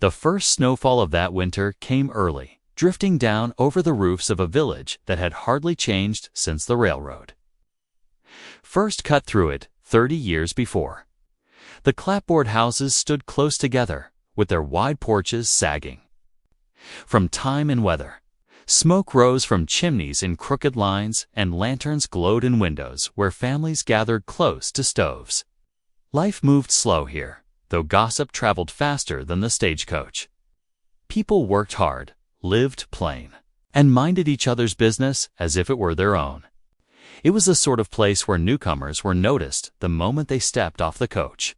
The first snowfall of that winter came early, drifting down over the roofs of a village that had hardly changed since the railroad first cut through it 30 years before. The clapboard houses stood close together, with their wide porches sagging from time and weather. Smoke rose from chimneys in crooked lines, and lanterns glowed in windows where families gathered close to stoves. Life moved slow here, though gossip traveled faster than the stagecoach. People worked hard, lived plain, and minded each other's business as if it were their own. It was the sort of place where newcomers were noticed the moment they stepped off the coach.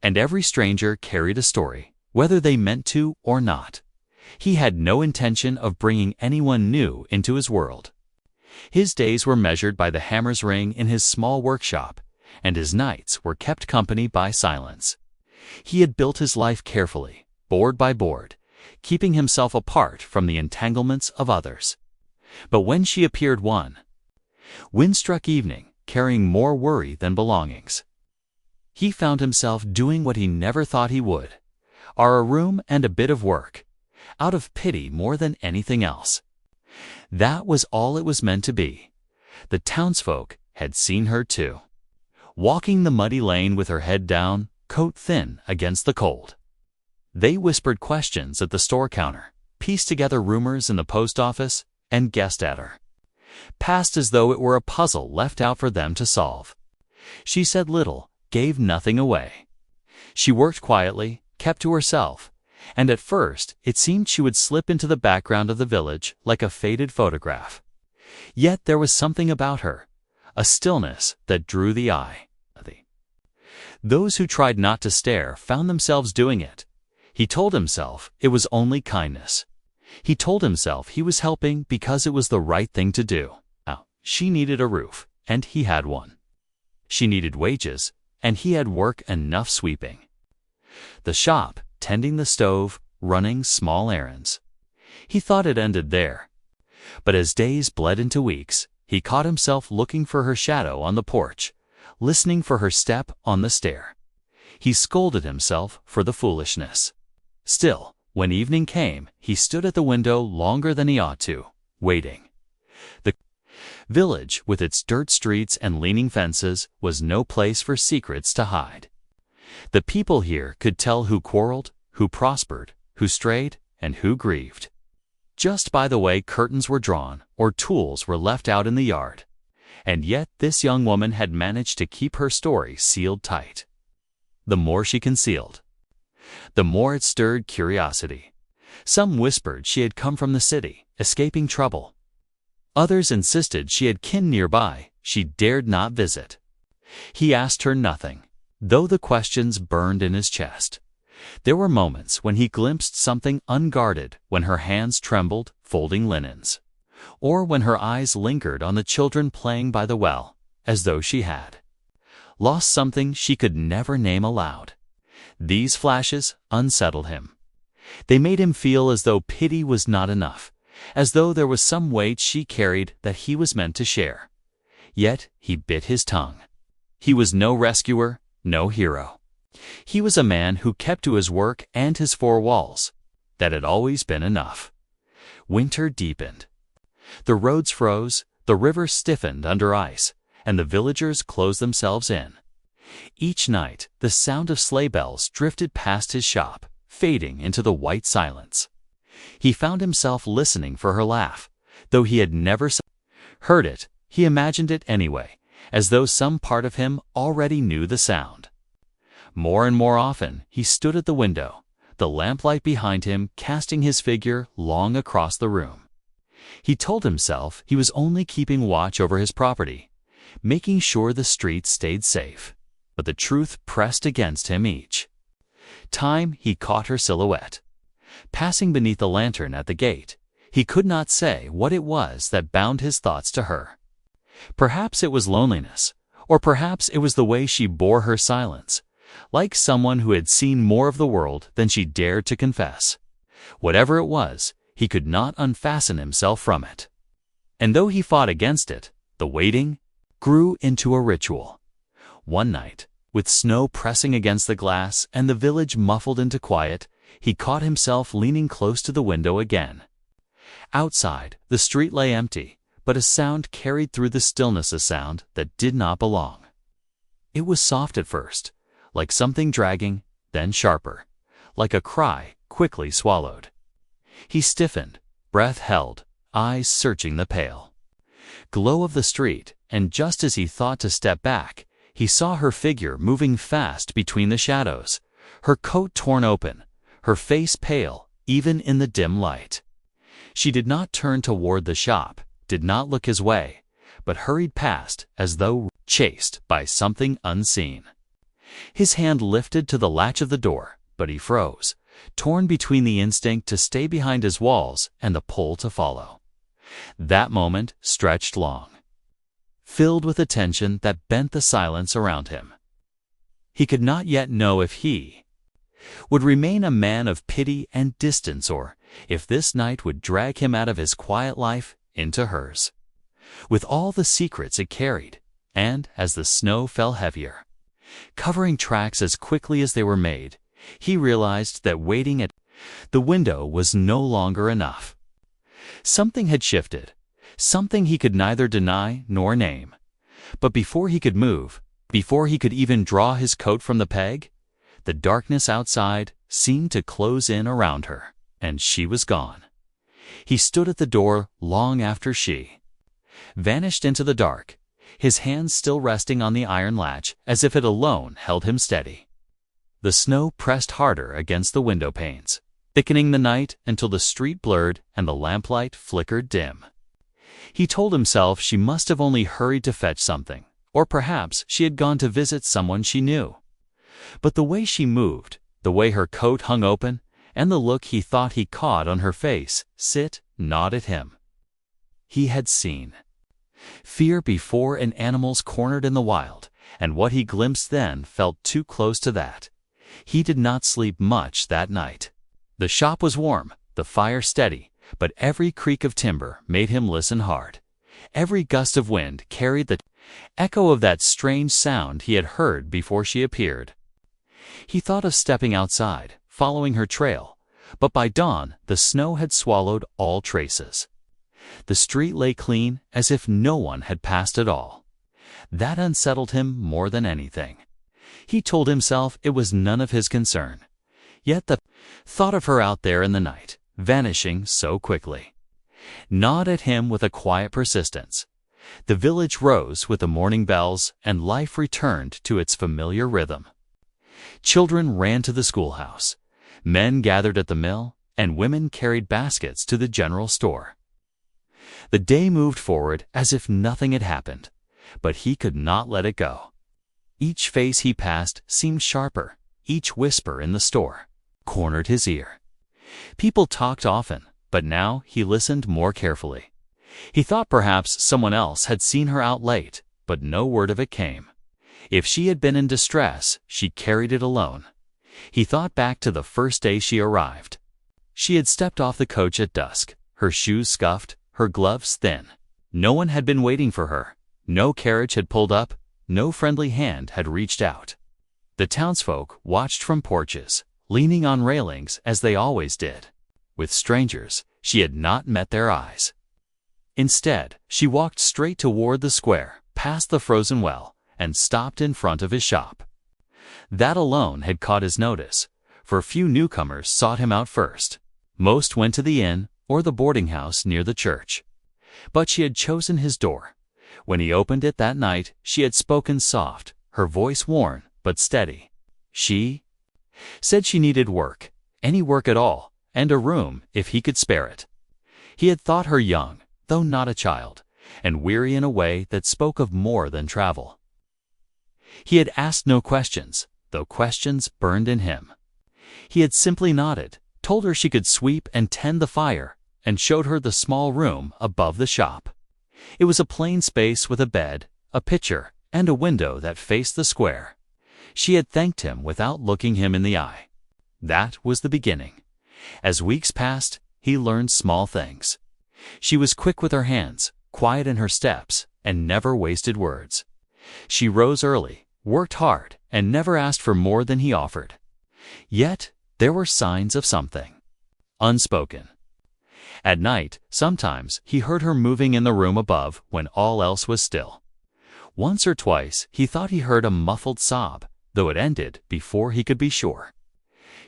And every stranger carried a story, whether they meant to or not. He had no intention of bringing anyone new into his world. His days were measured by the hammer's ring in his small workshop, and his nights were kept company by silence. He had built his life carefully, board by board, keeping himself apart from the entanglements of others. But when she appeared one wind-struck evening, carrying more worry than belongings, he found himself doing what he never thought he would, a room and a bit of work, out of pity more than anything else. That was all it was meant to be. The townsfolk had seen her too, walking the muddy lane with her head down, coat thin against the cold. They whispered questions at the store counter, pieced together rumors in the post office, and guessed at her. Passed as though it were a puzzle left out for them to solve. She said little, gave nothing away. She worked quietly, kept to herself, and at first it seemed she would slip into the background of the village like a faded photograph. Yet there was something about her, a stillness that drew the eye. Those who tried not to stare found themselves doing it. He told himself it was only kindness. He told himself he was helping because it was the right thing to do. She needed a roof, and he had one. She needed wages, and he had work enough sweeping the shop, tending the stove, running small errands. He thought it ended there. But as days bled into weeks, he caught himself looking for her shadow on the porch, listening for her step on the stair. He scolded himself for the foolishness. Still, when evening came, he stood at the window longer than he ought to, waiting. The village, with its dirt streets and leaning fences, was no place for secrets to hide. The people here could tell who quarreled, who prospered, who strayed, and who grieved, just by the way curtains were drawn or tools were left out in the yard. And yet this young woman had managed to keep her story sealed tight. The more she concealed, the more it stirred curiosity. Some whispered she had come from the city, escaping trouble. Others insisted she had kin nearby she dared not visit. He asked her nothing, though the questions burned in his chest. There were moments when he glimpsed something unguarded, when her hands trembled, folding linens, or when her eyes lingered on the children playing by the well, as though she had lost something she could never name aloud. These flashes unsettled him. They made him feel as though pity was not enough, as though there was some weight she carried that he was meant to share. Yet he bit his tongue. He was no rescuer, no hero. He was a man who kept to his work and his four walls. That had always been enough. Winter deepened. The roads froze, the river stiffened under ice, and the villagers closed themselves in. Each night, the sound of sleigh bells drifted past his shop, fading into the white silence. He found himself listening for her laugh, though he had never heard it. He imagined it anyway, as though some part of him already knew the sound. More and more often, he stood at the window, the lamplight behind him casting his figure long across the room. He told himself he was only keeping watch over his property, making sure the streets stayed safe. But the truth pressed against him each time he caught her silhouette, passing beneath the lantern at the gate. He could not say what it was that bound his thoughts to her. Perhaps it was loneliness, or perhaps it was the way she bore her silence, like someone who had seen more of the world than she dared to confess. Whatever it was, he could not unfasten himself from it. And though he fought against it, the waiting grew into a ritual. One night, with snow pressing against the glass and the village muffled into quiet, he caught himself leaning close to the window again. Outside, the street lay empty, but a sound carried through the stillness, a sound that did not belong. It was soft at first, like something dragging, then sharper, like a cry quickly swallowed. He stiffened, breath held, eyes searching the pale glow of the street, and just as he thought to step back, he saw her figure moving fast between the shadows, her coat torn open, her face pale even in the dim light. She did not turn toward the shop, did not look his way, but hurried past as though chased by something unseen. His hand lifted to the latch of the door, but he froze, torn between the instinct to stay behind his walls and the pull to follow. That moment stretched long, filled with a tension that bent the silence around him. He could not yet know if he would remain a man of pity and distance, or if this night would drag him out of his quiet life into hers, with all the secrets it carried. And as the snow fell heavier, covering tracks as quickly as they were made, he realized that waiting at the window was no longer enough. Something had shifted, something he could neither deny nor name. But before he could move, before he could even draw his coat from the peg, the darkness outside seemed to close in around her, and she was gone. He stood at the door long after she vanished into the dark, his hands still resting on the iron latch as if it alone held him steady. The snow pressed harder against the window panes, thickening the night until the street blurred and the lamplight flickered dim. He told himself she must have only hurried to fetch something, or perhaps she had gone to visit someone she knew. But the way she moved, the way her coat hung open, and the look he thought he caught on her face gnawed at him. He had seen fear before in animals cornered in the wild, and what he glimpsed then felt too close to that. He did not sleep much that night. The shop was warm, the fire steady, but every creak of timber made him listen hard. Every gust of wind carried the echo of that strange sound he had heard before she appeared. He thought of stepping outside, following her trail, but by dawn the snow had swallowed all traces. The street lay clean as if no one had passed at all. That unsettled him more than anything. He told himself it was none of his concern. Yet the thought of her out there in the night, vanishing so quickly, gnawed at him with a quiet persistence. The village rose with the morning bells, and life returned to its familiar rhythm. Children ran to the schoolhouse, men gathered at the mill, and women carried baskets to the general store. The day moved forward as if nothing had happened, but he could not let it go. Each face he passed seemed sharper, each whisper in the store cornered his ear. People talked often, but now he listened more carefully. He thought perhaps someone else had seen her out late, but no word of it came. If she had been in distress, she carried it alone. He thought back to the first day she arrived. She had stepped off the coach at dusk, her shoes scuffed, her gloves thin. No one had been waiting for her. No carriage had pulled up. No friendly hand had reached out. The townsfolk watched from porches, leaning on railings as they always did. With strangers, she had not met their eyes. Instead, she walked straight toward the square, past the frozen well, and stopped in front of his shop. That alone had caught his notice, for few newcomers sought him out first. Most went to the inn or the boarding house near the church. But she had chosen his door. When he opened it that night, she had spoken soft, her voice worn but steady. She said she needed work, any work at all, and a room if he could spare it. He had thought her young, though not a child, and weary in a way that spoke of more than travel. He had asked no questions, though questions burned in him. He had simply nodded, told her she could sweep and tend the fire, and showed her the small room above the shop. It was a plain space with a bed, a pitcher, and a window that faced the square. She had thanked him without looking him in the eye. That was the beginning. As weeks passed, he learned small things. She was quick with her hands, quiet in her steps, and never wasted words. She rose early, worked hard, and never asked for more than he offered. Yet, There were signs of something. Unspoken. At night, sometimes, he heard her moving in the room above when all else was still. Once or twice, he thought he heard a muffled sob, though it ended before he could be sure.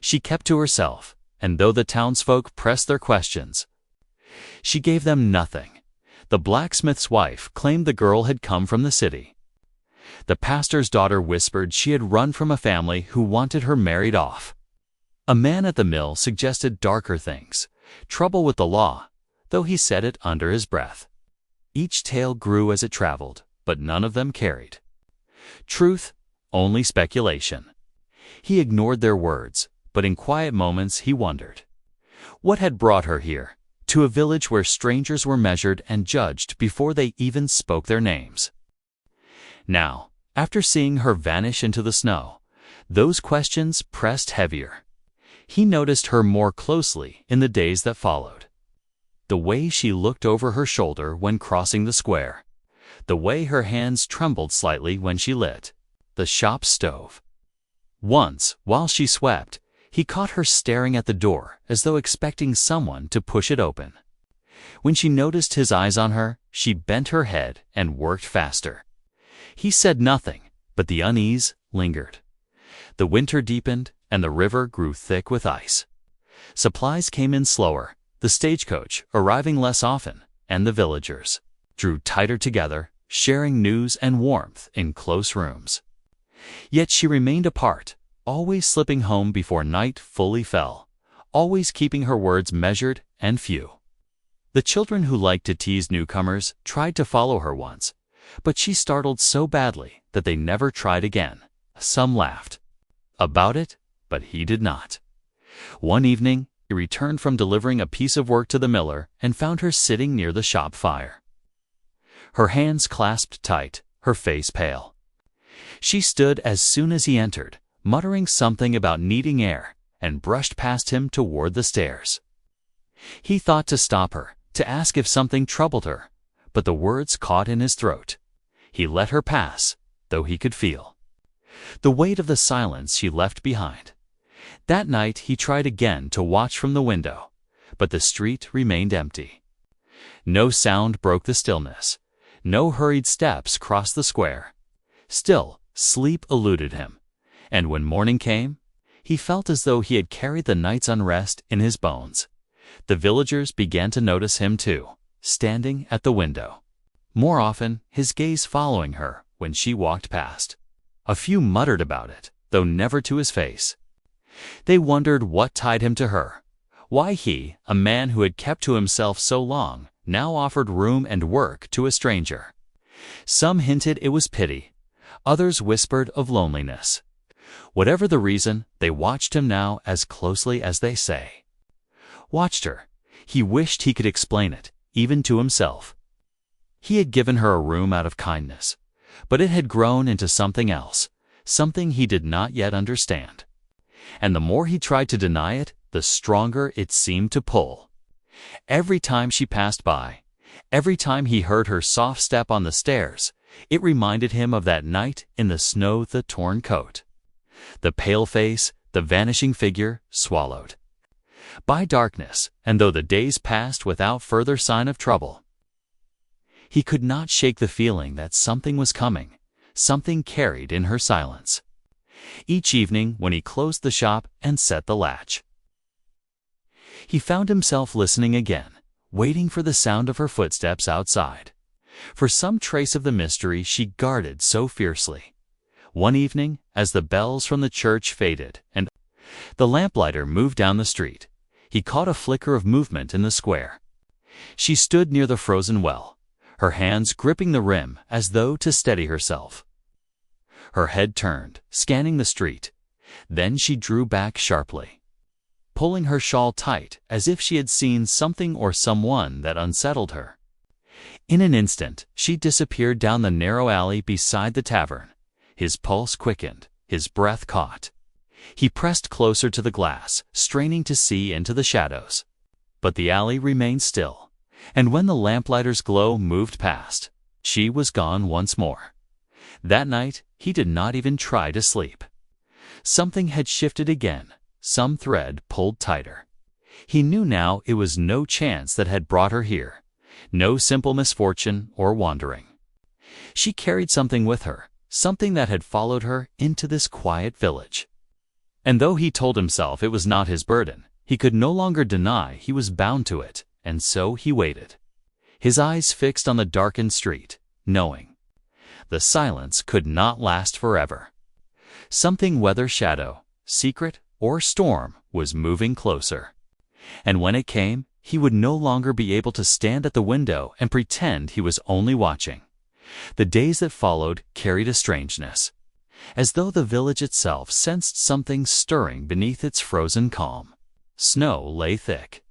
She kept to herself, and though the townsfolk pressed their questions, she gave them nothing. The blacksmith's wife claimed the girl had come from the city. The pastor's daughter whispered she had run from a family who wanted her married off. A man at the mill suggested darker things, trouble with the law, though he said it under his breath. Each tale grew as it traveled, but none of them carried truth, only speculation. He ignored their words, but in quiet moments he wondered. What had brought her here, to a village where strangers were measured and judged before they even spoke their names? Now, after seeing her vanish into the snow, those questions pressed heavier. He noticed her more closely in the days that followed. The way she looked over her shoulder when crossing the square. The way her hands trembled slightly when she lit the shop stove. Once, while she swept, he caught her staring at the door as though expecting someone to push it open. When she noticed his eyes on her, she bent her head and worked faster. He said nothing, but the unease lingered. The winter deepened, and the river grew thick with ice. Supplies came in slower, the stagecoach arriving less often, and the villagers drew tighter together, sharing news and warmth in close rooms. Yet she remained apart, always slipping home before night fully fell, always keeping her words measured and few. The children who liked to tease newcomers tried to follow her once, but she startled so badly that they never tried again. Some laughed about it, but he did not. One evening, he returned from delivering a piece of work to the miller and found her sitting near the shop fire. Her hands clasped tight, her face pale. She stood as soon as he entered, muttering something about needing air, and brushed past him toward the stairs. He thought to stop her, to ask if something troubled her, but the words caught in his throat. He let her pass, though he could feel the weight of the silence she left behind. That night he tried again to watch from the window, but the street remained empty. No sound broke the stillness. No hurried steps crossed the square. Still, sleep eluded him, and when morning came, he felt as though he had carried the night's unrest in his bones. The villagers began to notice him too, standing at the window. More often, his gaze following her when she walked past. A few muttered about it, though never to his face. They wondered what tied him to her, why he, a man who had kept to himself so long, now offered room and work to a stranger. Some hinted it was pity, others whispered of loneliness. Whatever the reason, they watched him now as closely as they say. Watched her. He wished he could explain it, even to himself. He had given her a room out of kindness, but it had grown into something else, something he did not yet understand. And the more he tried to deny it, the stronger it seemed to pull. Every time she passed by, every time he heard her soft step on the stairs, it reminded him of that night in the snow, the torn coat, the pale face, the vanishing figure, swallowed by darkness, and though the days passed without further sign of trouble, he could not shake the feeling that something was coming, something carried in her silence. Each evening when he closed the shop and set the latch, he found himself listening again, waiting for the sound of her footsteps outside, for some trace of the mystery she guarded so fiercely. One evening, as the bells from the church faded and the lamplighter moved down the street, he caught a flicker of movement in the square. She stood near the frozen well, her hands gripping the rim as though to steady herself. Her head turned, scanning the street. Then she drew back sharply, pulling her shawl tight as if she had seen something or someone that unsettled her. In an instant, she disappeared down the narrow alley beside the tavern. His pulse quickened, his breath caught. He pressed closer to the glass, straining to see into the shadows. But the alley remained still, and when the lamplighter's glow moved past, she was gone once more. That night, he did not even try to sleep. Something had shifted again, some thread pulled tighter. He knew now it was no chance that had brought her here, no simple misfortune or wandering. She carried something with her, something that had followed her into this quiet village. And though he told himself it was not his burden, he could no longer deny he was bound to it, and so he waited, his eyes fixed on the darkened street, knowing the silence could not last forever. Something, whether shadow, secret, or storm, was moving closer. And when it came, he would no longer be able to stand at the window and pretend he was only watching. The days that followed carried a strangeness, as though the village itself sensed something stirring beneath its frozen calm. Snow lay thick.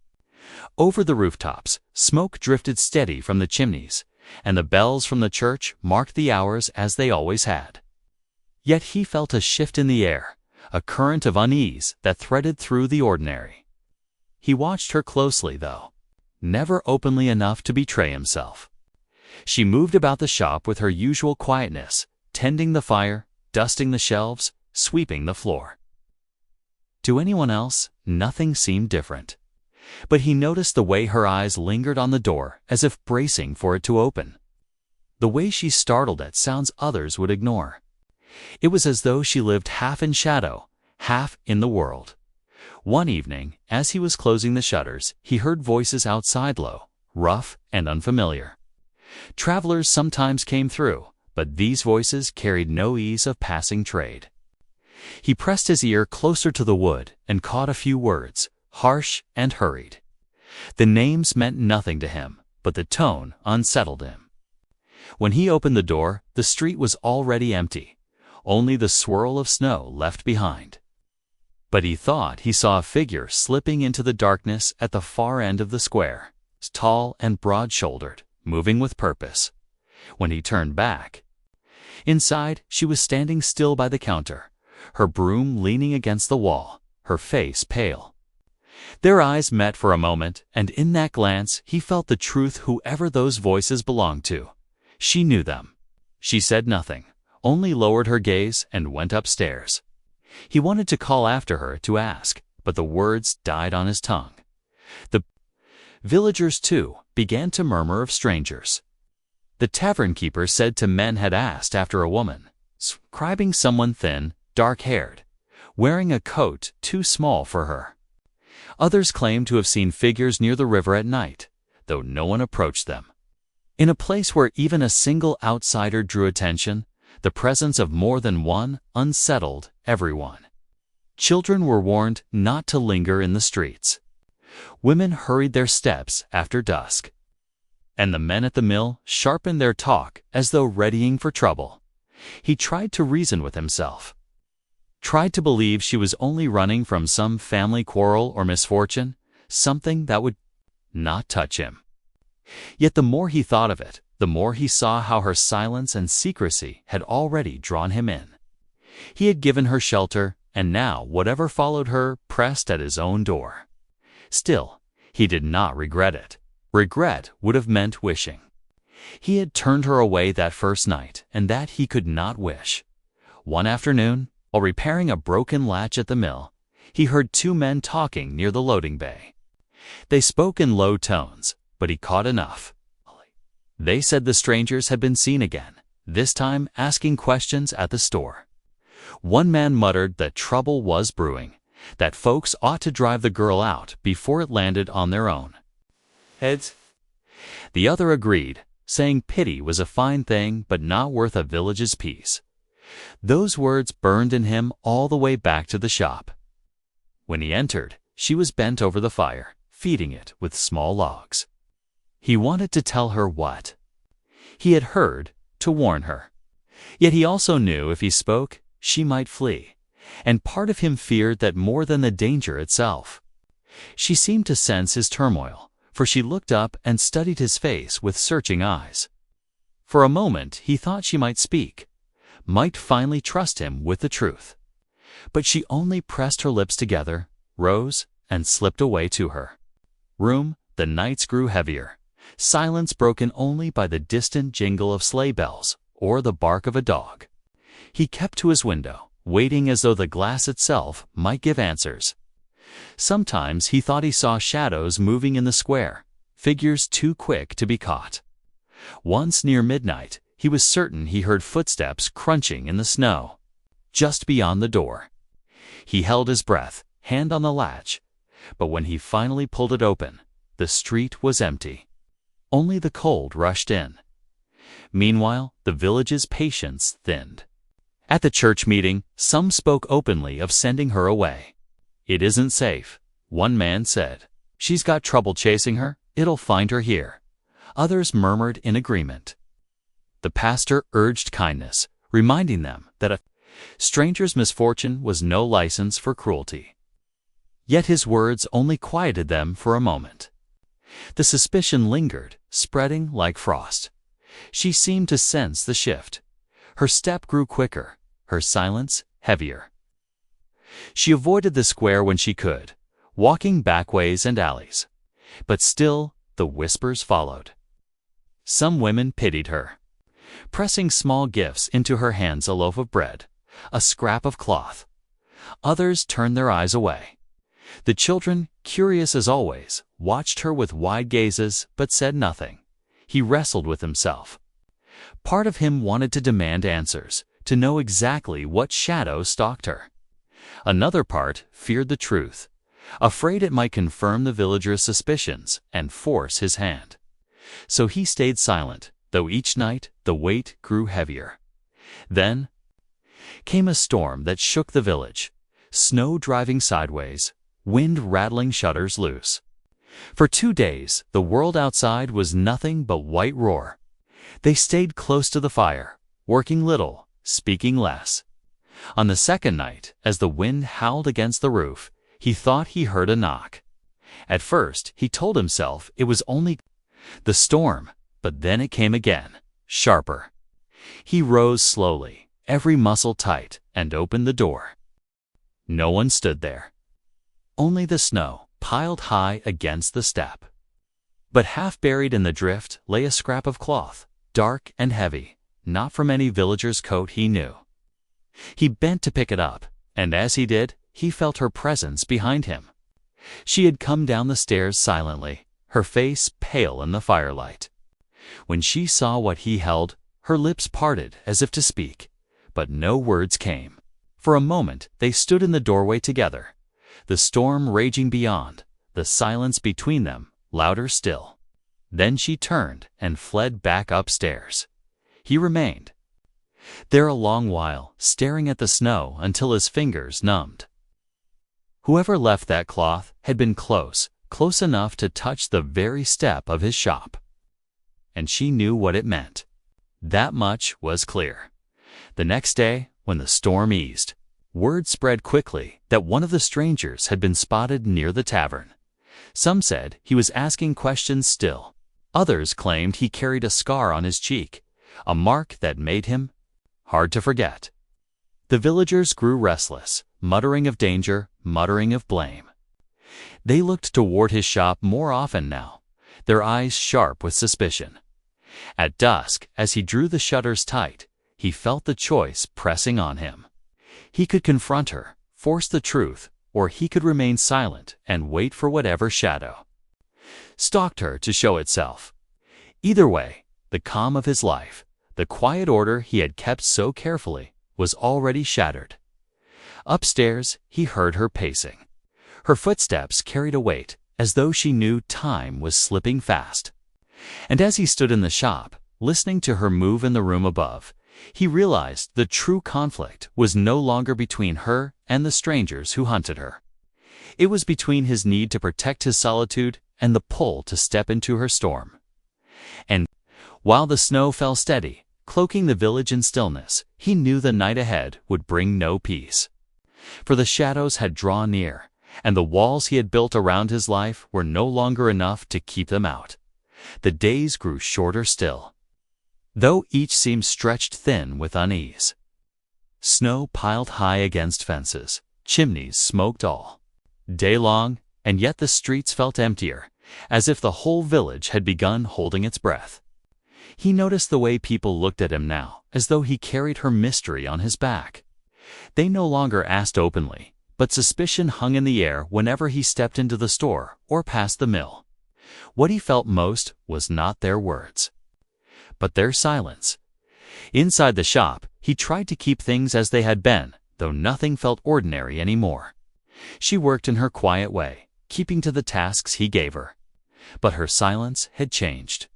Over the rooftops, smoke drifted steady from the chimneys, and the bells from the church marked the hours as they always had. Yet he felt a shift in the air, a current of unease that threaded through the ordinary. He watched her closely, though, never openly enough to betray himself. She moved about the shop with her usual quietness, tending the fire, dusting the shelves, sweeping the floor. To anyone else, nothing seemed different. But he noticed the way her eyes lingered on the door as if bracing for it to open. The way she startled at sounds others would ignore. It was as though she lived half in shadow, half in the world. One evening, as he was closing the shutters, he heard voices outside, low, rough, and unfamiliar. Travelers sometimes came through, but these voices carried no ease of passing trade. He pressed his ear closer to the wood and caught a few words, harsh and hurried. The names meant nothing to him, but the tone unsettled him. When he opened the door, the street was already empty, only the swirl of snow left behind. But he thought he saw a figure slipping into the darkness at the far end of the square, tall and broad-shouldered, moving with purpose. When he turned back, inside, she was standing still by the counter, her broom leaning against the wall, her face pale. Their eyes met for a moment, and in that glance he felt the truth whoever those voices belonged to. She knew them. She said nothing, only lowered her gaze and went upstairs. He wanted to call after her to ask, but the words died on his tongue. The villagers, too, began to murmur of strangers. The tavern keeper said to men had asked after a woman, describing someone thin, dark-haired, wearing a coat too small for her. Others claimed to have seen figures near the river at night, though no one approached them. In a place where even a single outsider drew attention, the presence of more than one unsettled everyone. Children were warned not to linger in the streets. Women hurried their steps after dusk. And the men at the mill sharpened their talk as though readying for trouble. He tried to reason with himself. Tried to believe she was only running from some family quarrel or misfortune, something that would not touch him. Yet the more he thought of it, the more he saw how her silence and secrecy had already drawn him in. He had given her shelter, and now whatever followed her pressed at his own door. Still, he did not regret it. Regret would have meant wishing. He had turned her away that first night, and that he could not wish. One afternoon, while repairing a broken latch at the mill, he heard two men talking near the loading bay. They spoke in low tones, but he caught enough. They said the strangers had been seen again, this time asking questions at the store. One man muttered that trouble was brewing, that folks ought to drive the girl out before it landed on their own heads. The other agreed, saying pity was a fine thing but not worth a village's peace. Those words burned in him all the way back to the shop. When he entered, she was bent over the fire, feeding it with small logs. He wanted to tell her what he had heard, to warn her. Yet he also knew if he spoke, she might flee, and part of him feared that more than the danger itself. She seemed to sense his turmoil, for she looked up and studied his face with searching eyes. For a moment he thought she might speak, might finally trust him with the truth. But she only pressed her lips together, rose, and slipped away to her room. The nights grew heavier, silence broken only by the distant jingle of sleigh bells or the bark of a dog. He kept to his window, waiting as though the glass itself might give answers. Sometimes he thought he saw shadows moving in the square, figures too quick to be caught. Once near midnight, he was certain he heard footsteps crunching in the snow, just beyond the door. He held his breath, hand on the latch, but when he finally pulled it open, the street was empty. Only the cold rushed in. Meanwhile, the village's patience thinned. At the church meeting, some spoke openly of sending her away. "It isn't safe," one man said. "She's got trouble chasing her, it'll find her here." Others murmured in agreement. The pastor urged kindness, reminding them that a stranger's misfortune was no license for cruelty. Yet his words only quieted them for a moment. The suspicion lingered, spreading like frost. She seemed to sense the shift. Her step grew quicker, her silence heavier. She avoided the square when she could, walking backways and alleys. But still, the whispers followed. Some women pitied her, pressing small gifts into her hands, a loaf of bread, a scrap of cloth. Others turned their eyes away. The children, curious as always, watched her with wide gazes but said nothing. He wrestled with himself. Part of him wanted to demand answers, to know exactly what shadow stalked her. Another part feared the truth, afraid it might confirm the villager's suspicions and force his hand. So he stayed silent, though each night the weight grew heavier. Then came a storm that shook the village, snow driving sideways, wind rattling shutters loose. For 2 days, the world outside was nothing but white roar. They stayed close to the fire, working little, speaking less. On the second night, as the wind howled against the roof, he thought he heard a knock. At first, he told himself it was only the storm, but then it came again, sharper. He rose slowly, every muscle tight, and opened the door. No one stood there. Only the snow, piled high against the step. But half buried in the drift lay a scrap of cloth, dark and heavy, not from any villager's coat he knew. He bent to pick it up, and as he did, he felt her presence behind him. She had come down the stairs silently, her face pale in the firelight. When she saw what he held, her lips parted as if to speak, but no words came. For a moment they stood in the doorway together, the storm raging beyond, the silence between them louder still. Then she turned and fled back upstairs. He remained there a long while, staring at the snow until his fingers numbed. Whoever left that cloth had been close enough to touch the very step of his shop. And she knew what it meant. That much was clear. The next day, when the storm eased, word spread quickly that one of the strangers had been spotted near the tavern. Some said he was asking questions still. Others claimed he carried a scar on his cheek, a mark that made him hard to forget. The villagers grew restless, muttering of danger, muttering of blame. They looked toward his shop more often now, their eyes sharp with suspicion. At dusk, as he drew the shutters tight, he felt the choice pressing on him. He could confront her, force the truth, or he could remain silent and wait for whatever shadow stalked her to show itself. Either way, the calm of his life, the quiet order he had kept so carefully, was already shattered. Upstairs, he heard her pacing. Her footsteps carried a weight, as though she knew time was slipping fast. And as he stood in the shop, listening to her move in the room above, he realized the true conflict was no longer between her and the strangers who hunted her. It was between his need to protect his solitude and the pull to step into her storm. And while the snow fell steady, cloaking the village in stillness, he knew the night ahead would bring no peace. For the shadows had drawn near, and the walls he had built around his life were no longer enough to keep them out. The days grew shorter still, though each seemed stretched thin with unease. Snow piled high against fences, chimneys smoked all day long, and yet the streets felt emptier, as if the whole village had begun holding its breath. He noticed the way people looked at him now, as though he carried her mystery on his back. They no longer asked openly, but suspicion hung in the air whenever he stepped into the store or past the mill. What he felt most was not their words, but their silence. Inside the shop, he tried to keep things as they had been, though nothing felt ordinary anymore. She worked in her quiet way, keeping to the tasks he gave her. But her silence had changed.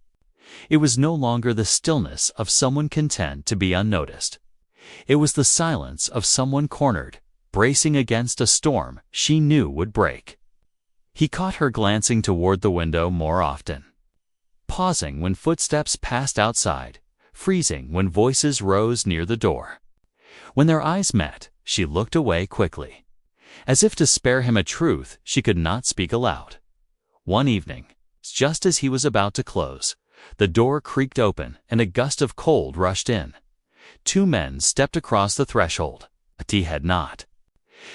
It was no longer the stillness of someone content to be unnoticed. It was the silence of someone cornered, bracing against a storm she knew would break. He caught her glancing toward the window more often, pausing when footsteps passed outside, freezing when voices rose near the door. When their eyes met, she looked away quickly, as if to spare him a truth she could not speak aloud. One evening, just as he was about to close, the door creaked open and a gust of cold rushed in. Two men stepped across the threshold. He had not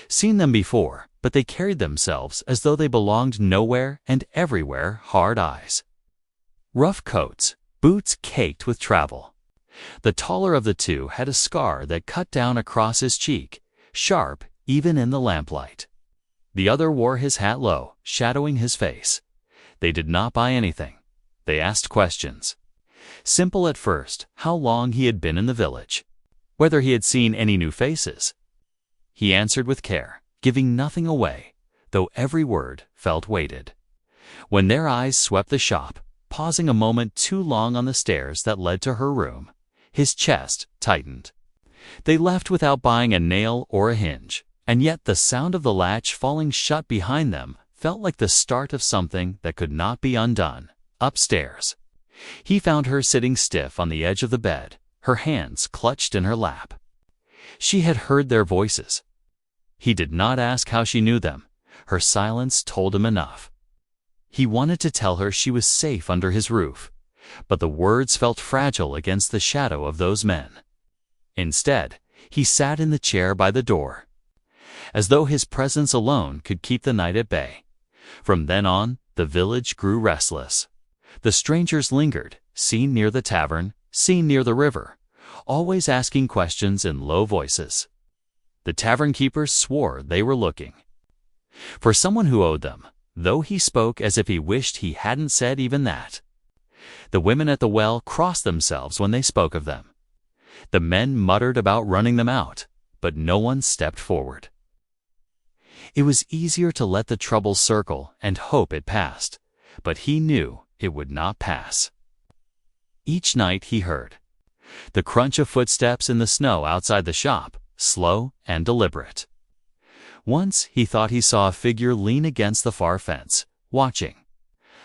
seen them before, but they carried themselves as though they belonged nowhere and everywhere. Hard eyes, rough coats, boots caked with travel. The taller of the two had a scar that cut down across his cheek, sharp even in the lamplight. The other wore his hat low, shadowing his face. They did not buy anything. They asked questions. Simple at first, how long he had been in the village, whether he had seen any new faces. He answered with care, giving nothing away, though every word felt weighted. When their eyes swept the shop, pausing a moment too long on the stairs that led to her room, his chest tightened. They left without buying a nail or a hinge, and yet the sound of the latch falling shut behind them felt like the start of something that could not be undone. Upstairs, he found her sitting stiff on the edge of the bed, her hands clutched in her lap. She had heard their voices. He did not ask how she knew them. Her silence told him enough. He wanted to tell her she was safe under his roof, but the words felt fragile against the shadow of those men. Instead, he sat in the chair by the door, as though his presence alone could keep the night at bay. From then on, the village grew restless. The strangers lingered, seen near the tavern, seen near the river, always asking questions in low voices. The tavern keepers swore they were looking for someone who owed them, though he spoke as if he wished he hadn't said even that. The women at the well crossed themselves when they spoke of them. The men muttered about running them out, but no one stepped forward. It was easier to let the trouble circle and hope it passed, but he knew it would not pass. Each night he heard the crunch of footsteps in the snow outside the shop, slow and deliberate. Once he thought he saw a figure lean against the far fence, watching.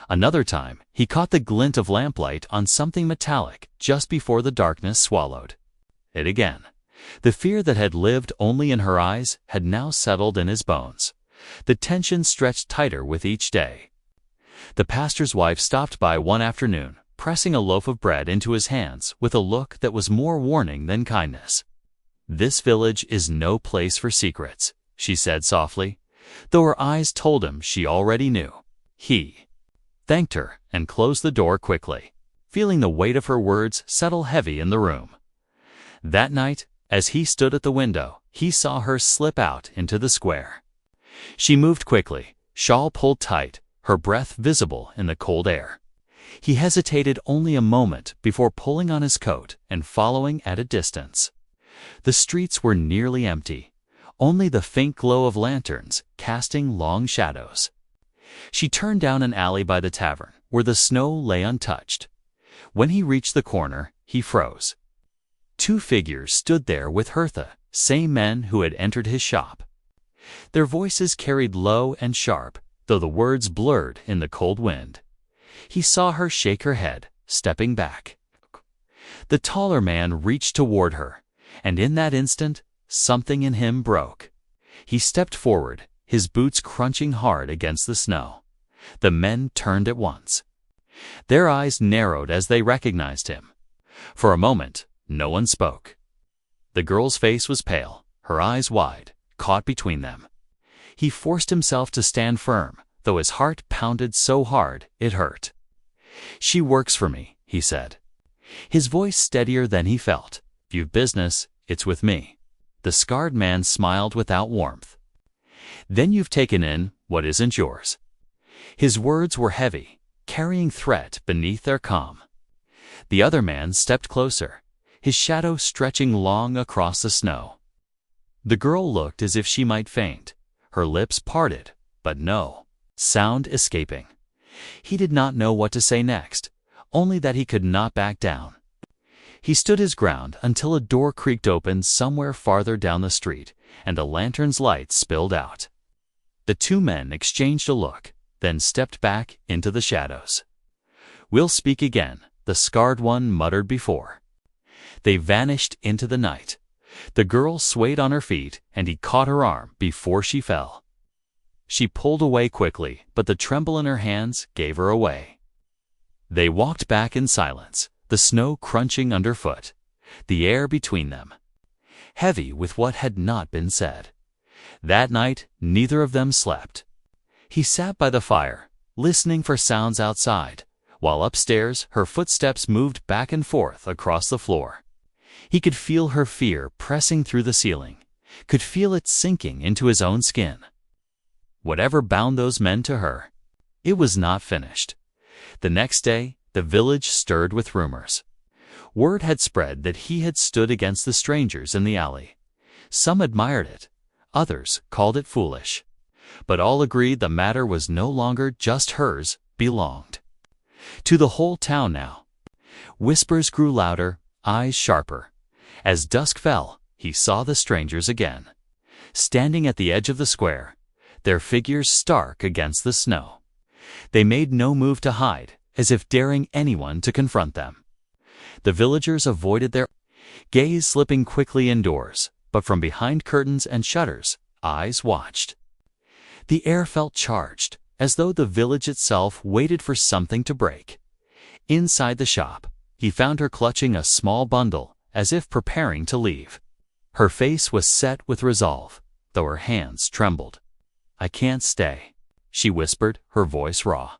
Another time he caught the glint of lamplight on something metallic just before the darkness swallowed it again. The fear that had lived only in her eyes had now settled in his bones. The tension stretched tighter with each day. The pastor's wife stopped by one afternoon, pressing a loaf of bread into his hands with a look that was more warning than kindness. "This village is no place for secrets," she said softly, though her eyes told him she already knew. He thanked her and closed the door quickly, feeling the weight of her words settle heavy in the room. That night, as he stood at the window, he saw her slip out into the square. She moved quickly, shawl pulled tight, her breath visible in the cold air. He hesitated only a moment before pulling on his coat and following at a distance. The streets were nearly empty, only the faint glow of lanterns casting long shadows. She turned down an alley by the tavern, where the snow lay untouched. When he reached the corner, he froze. Two figures stood there with Hertha, same men who had entered his shop. Their voices carried low and sharp, though the words blurred in the cold wind. He saw her shake her head, stepping back. The taller man reached toward her, and in that instant, something in him broke. He stepped forward, his boots crunching hard against the snow. The men turned at once. Their eyes narrowed as they recognized him. For a moment, no one spoke. The girl's face was pale, her eyes wide, caught between them. He forced himself to stand firm, though his heart pounded so hard it hurt. "She works for me," he said, his voice steadier than he felt. "If you've business, it's with me." The scarred man smiled without warmth. "Then you've taken in what isn't yours." His words were heavy, carrying threat beneath their calm. The other man stepped closer, his shadow stretching long across the snow. The girl looked as if she might faint, her lips parted, but no sound escaping. He did not know what to say next, only that he could not back down. He stood his ground until a door creaked open somewhere farther down the street, and a lantern's light spilled out. The two men exchanged a look, then stepped back into the shadows. "We'll speak again," the scarred one muttered before. They vanished into the night. The girl swayed on her feet, and he caught her arm before she fell. She pulled away quickly, but the tremble in her hands gave her away. They walked back in silence, the snow crunching underfoot, the air between them heavy with what had not been said. That night, neither of them slept. He sat by the fire, listening for sounds outside, while upstairs her footsteps moved back and forth across the floor. He could feel her fear pressing through the ceiling, could feel it sinking into his own skin. Whatever bound those men to her, it was not finished. The next day, the village stirred with rumors. Word had spread that he had stood against the strangers in the alley. Some admired it, others called it foolish. But all agreed the matter was no longer just hers, belonged to the whole town now. Whispers grew louder, eyes sharper. As dusk fell, he saw the strangers again, standing at the edge of the square, their figures stark against the snow. They made no move to hide, as if daring anyone to confront them. The villagers avoided their gaze, slipping quickly indoors, but from behind curtains and shutters, eyes watched. The air felt charged, as though the village itself waited for something to break. Inside the shop, he found her clutching a small bundle, as if preparing to leave. Her face was set with resolve, though her hands trembled. "I can't stay," she whispered, her voice raw.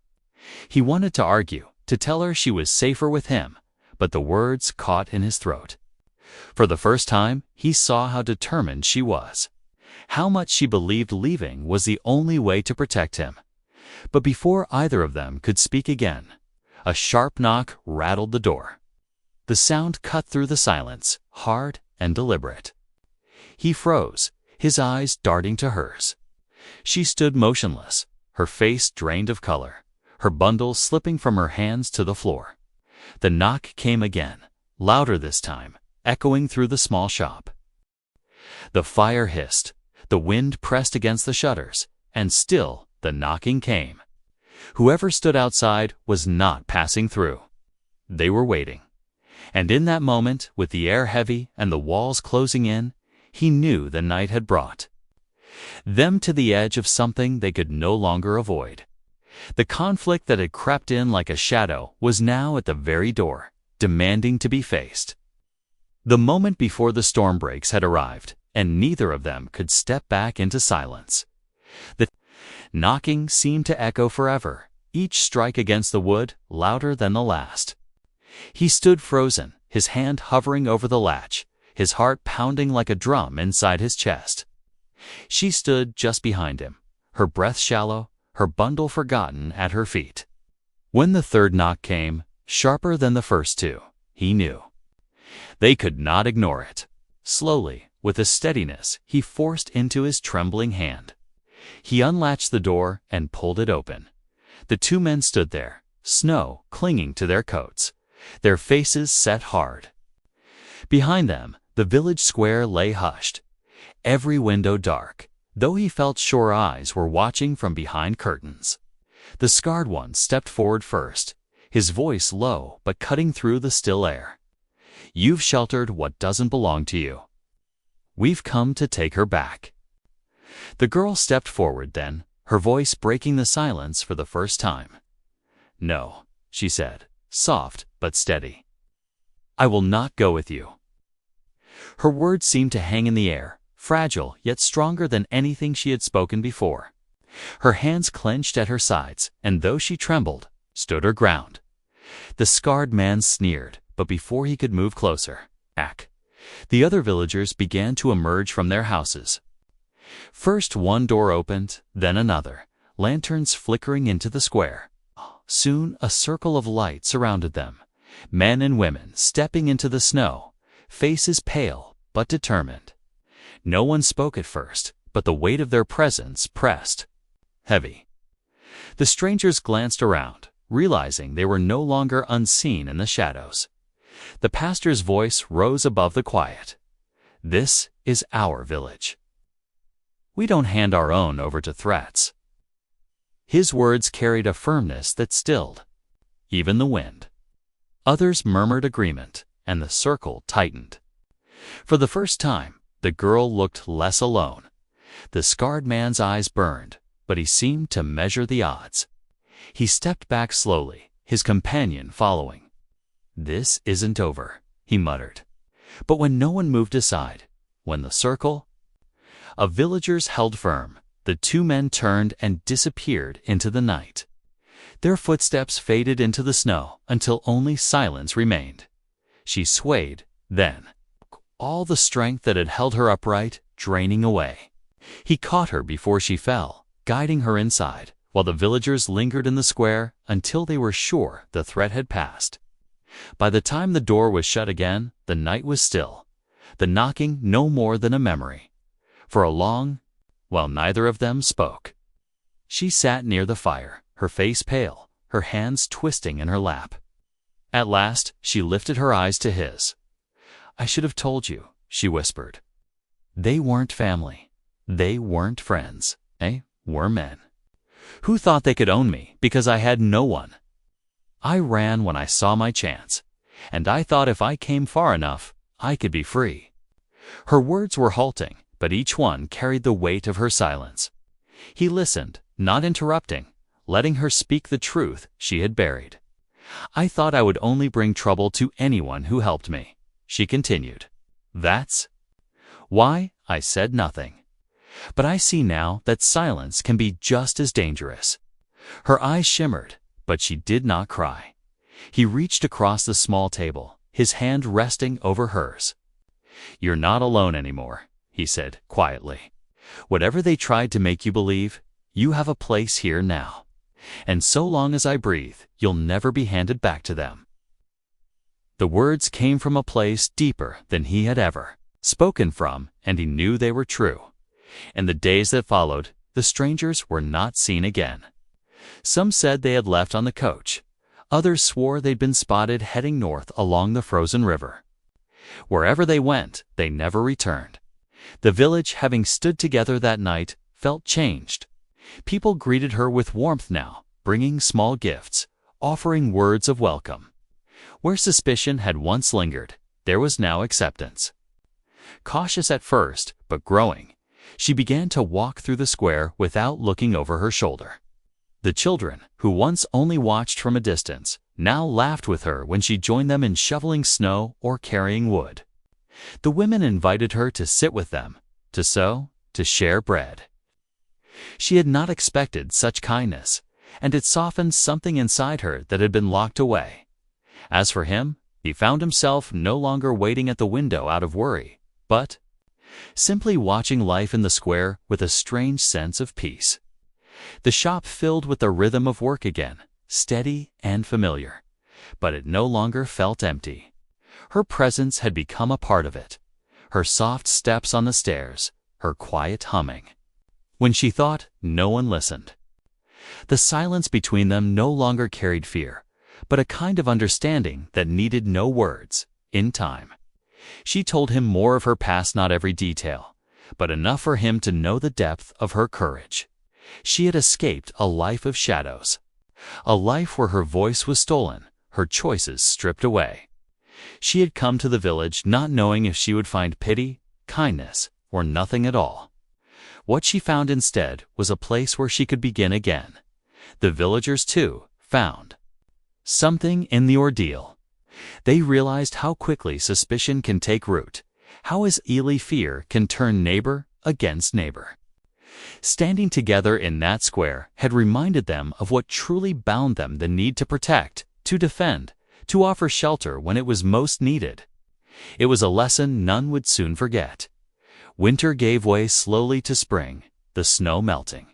He wanted to argue, to tell her she was safer with him, but the words caught in his throat. For the first time, he saw how determined she was, how much she believed leaving was the only way to protect him. But before either of them could speak again, a sharp knock rattled the door. The sound cut through the silence, hard and deliberate. He froze, his eyes darting to hers. She stood motionless, her face drained of color, her bundle slipping from her hands to the floor. The knock came again, louder this time, echoing through the small shop. The fire hissed, the wind pressed against the shutters, and still the knocking came. Whoever stood outside was not passing through. They were waiting. And in that moment, with the air heavy and the walls closing in, he knew the night had brought them to the edge of something they could no longer avoid. The conflict that had crept in like a shadow was now at the very door, demanding to be faced. The moment before the storm breaks had arrived, and neither of them could step back into silence. The knocking seemed to echo forever, each strike against the wood louder than the last. He stood frozen, his hand hovering over the latch, his heart pounding like a drum inside his chest. She stood just behind him, her breath shallow, her bundle forgotten at her feet. When the third knock came, sharper than the first two, he knew. They could not ignore it. Slowly, with a steadiness he forced into his trembling hand, he unlatched the door and pulled it open. The two men stood there, snow clinging to their coats, their faces set hard. Behind them, the village square lay hushed, every window dark, though he felt sure eyes were watching from behind curtains. The scarred one stepped forward first, his voice low but cutting through the still air. "You've sheltered what doesn't belong to you. We've come to take her back." The girl stepped forward then, her voice breaking the silence for the first time. "No," she said, soft but steady. "I will not go with you." Her words seemed to hang in the air, fragile yet stronger than anything she had spoken before. Her hands clenched at her sides, and though she trembled, stood her ground. The scarred man sneered, but before he could move closer, The other villagers began to emerge from their houses. First one door opened, then another, lanterns flickering into the square. Soon a circle of light surrounded them, men and women stepping into the snow, faces pale but determined. No one spoke at first, but the weight of their presence pressed heavy. The strangers glanced around, realizing they were no longer unseen in the shadows. The pastor's voice rose above the quiet. "This is our village. We don't hand our own over to threats." His words carried a firmness that stilled even the wind. Others murmured agreement, and the circle tightened. For the first time, the girl looked less alone. The scarred man's eyes burned, but he seemed to measure the odds. He stepped back slowly, his companion following. "This isn't over," he muttered. But when no one moved aside, when the circle of villagers held firm, the two men turned and disappeared into the night. Their footsteps faded into the snow until only silence remained. She swayed, then, all the strength that had held her upright draining away. He caught her before she fell, guiding her inside, while the villagers lingered in the square until they were sure the threat had passed. By the time the door was shut again, the night was still, the knocking no more than a memory. For a long while neither of them spoke. She sat near the fire, her face pale, her hands twisting in her lap. At last, she lifted her eyes to his. "I should have told you," she whispered. "They weren't family. They weren't friends. They were men who thought they could own me because I had no one. I ran when I saw my chance, and I thought if I came far enough, I could be free." Her words were halting, but each one carried the weight of her silence. He listened, not interrupting, letting her speak the truth she had buried. "I thought I would only bring trouble to anyone who helped me," she continued. "That's why I said nothing. But I see now that silence can be just as dangerous." Her eyes shimmered, but she did not cry. He reached across the small table, his hand resting over hers. "You're not alone anymore," he said quietly. "Whatever they tried to make you believe, you have a place here now. And so long as I breathe, you'll never be handed back to them." The words came from a place deeper than he had ever spoken from, and he knew they were true. In the days that followed, the strangers were not seen again. Some said they had left on the coach. Others swore they'd been spotted heading north along the frozen river. Wherever they went, they never returned. The village, having stood together that night, felt changed. People greeted her with warmth now, bringing small gifts, offering words of welcome. Where suspicion had once lingered, there was now acceptance. Cautious at first, but growing, she began to walk through the square without looking over her shoulder. The children, who once only watched from a distance, now laughed with her when she joined them in shoveling snow or carrying wood. The women invited her to sit with them, to sew, to share bread. She had not expected such kindness, and it softened something inside her that had been locked away. As for him, he found himself no longer waiting at the window out of worry, but simply watching life in the square with a strange sense of peace. The shop filled with the rhythm of work again, steady and familiar, but it no longer felt empty. Her presence had become a part of it, her soft steps on the stairs, her quiet humming. When she thought, no one listened. The silence between them no longer carried fear, but a kind of understanding that needed no words. In time, she told him more of her past, not every detail, but enough for him to know the depth of her courage. She had escaped a life of shadows, a life where her voice was stolen, her choices stripped away. She had come to the village not knowing if she would find pity, kindness, or nothing at all. What she found instead was a place where she could begin again. The villagers, too, found something in the ordeal. They realized how quickly suspicion can take root, how as easily fear can turn neighbor against neighbor. Standing together in that square had reminded them of what truly bound them: the need to protect, to defend, to offer shelter when it was most needed. It was a lesson none would soon forget. Winter gave way slowly to spring, the snow melting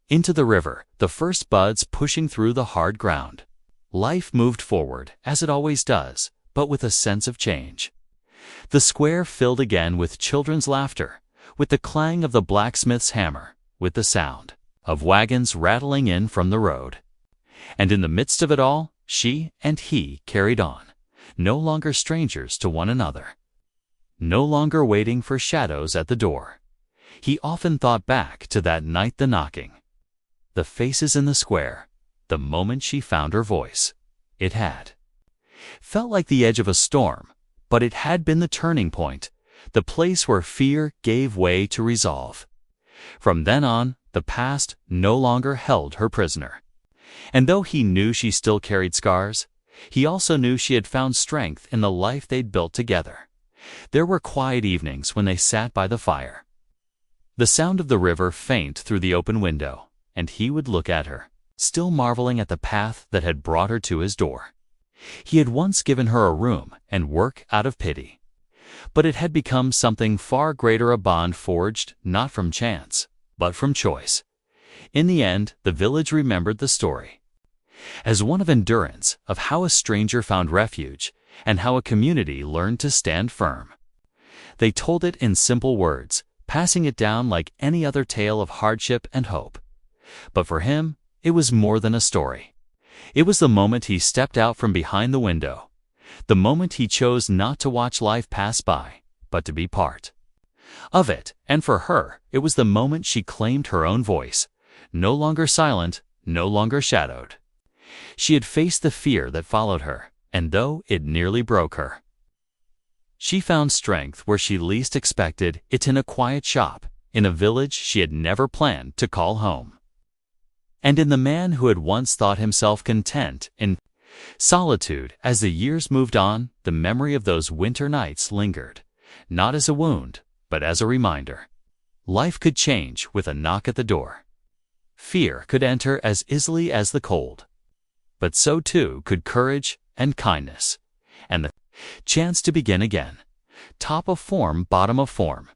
into the river, the first buds pushing through the hard ground. Life moved forward, as it always does, but with a sense of change. The square filled again with children's laughter, with the clang of the blacksmith's hammer, with the sound of wagons rattling in from the road. And in the midst of it all, she and he carried on, no longer strangers to one another, no longer waiting for shadows at the door. He often thought back to that night, the knocking, the faces in the square, the moment she found her voice. It had felt like the edge of a storm, but it had been the turning point, the place where fear gave way to resolve. From then on, the past no longer held her prisoner. And though he knew she still carried scars, he also knew she had found strength in the life they'd built together. There were quiet evenings when they sat by the fire, the sound of the river faint through the open window, and he would look at her, still marveling at the path that had brought her to his door. He had once given her a room and work out of pity, but it had become something far greater, a bond forged not from chance, but from choice. In the end, the village remembered the story as one of endurance, of how a stranger found refuge, and how a community learned to stand firm. They told it in simple words, passing it down like any other tale of hardship and hope. But for him, it was more than a story. It was the moment he stepped out from behind the window, the moment he chose not to watch life pass by, but to be part of it. And for her, it was the moment she claimed her own voice, no longer silent, no longer shadowed. She had faced the fear that followed her, and though it nearly broke her, she found strength where she least expected it, in a quiet shop, in a village she had never planned to call home, and in the man who had once thought himself content in solitude. As the years moved on, the memory of those winter nights lingered, not as a wound, but as a reminder. Life could change with a knock at the door. Fear could enter as easily as the cold. But so too could courage and kindness, and the chance to begin again. Top of form, bottom of form,